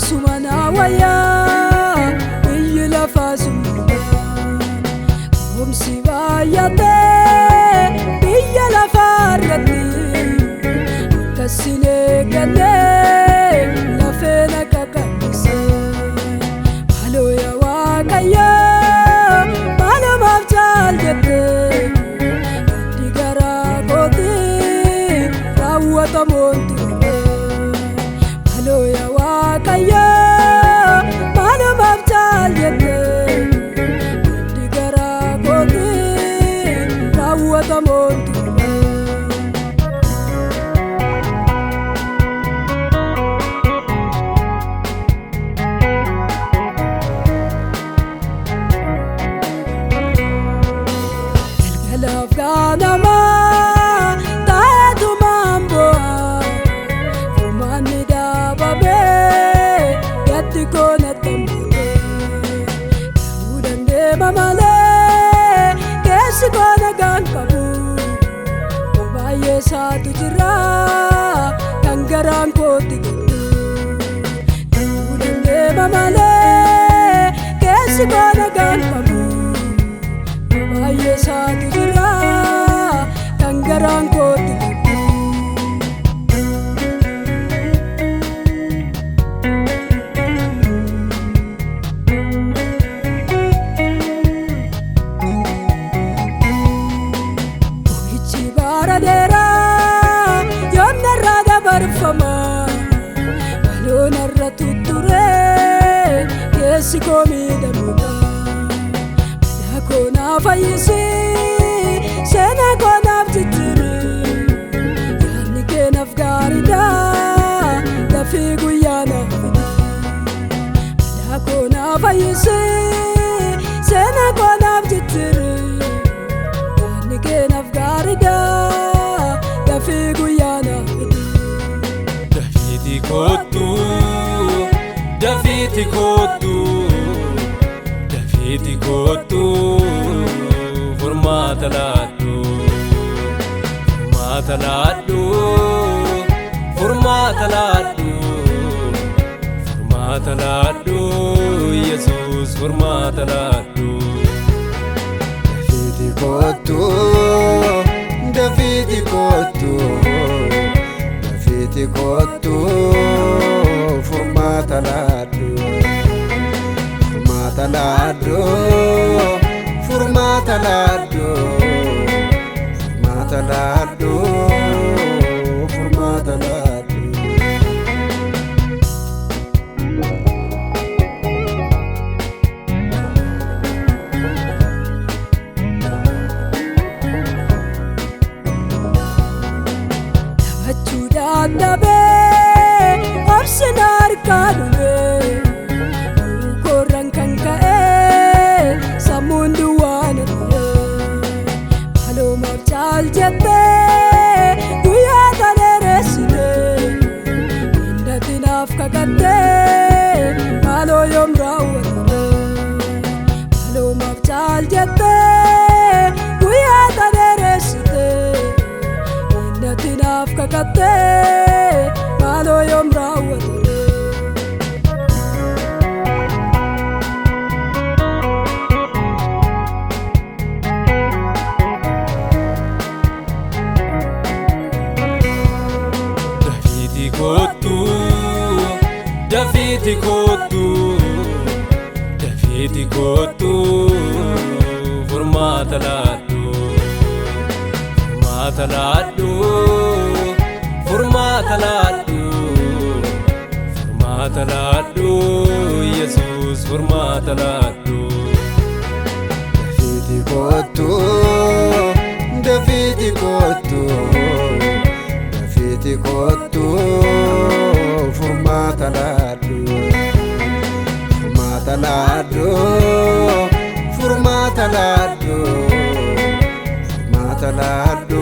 sumana waya biyya fasumana umsibaya biyya lafarratti kasine ganne lafena kakakise haloya wakaya mana mafjal jette digara koti rawata montu haloya wakaya mana mafjal jette digara koti rawata montu Afganama taetu mambo kumani dababe yatti kona tambude udande mamale kesi kona gankabu obaye saatu jira kangaran koti udande mamale kesi kona gankabu obaye saatu jira kangaran koti Oichi baradera yonna rada barfama balona ratuture kesi komi damuda kona fayisi sena kona abjitiri yani kenaf garida dafi guyana da kona fayisi sena kona abjitiri yani kenaf garida dafi guyana dafiti kotu dafiti kotu dafiti kotu formata laddu Jesus formata laddu dafiti kotu formata laddu dabe opsinar kadube koran kankae samundu wana halo mafjal jette guya taneresine indatinaf kakate halo yom rawatare halo mafjal jette guya taneresine indatinaf kakate halo yom rawatare dafiti kotu formata laddu Jesus formata laddu dafiti kotu formata laddu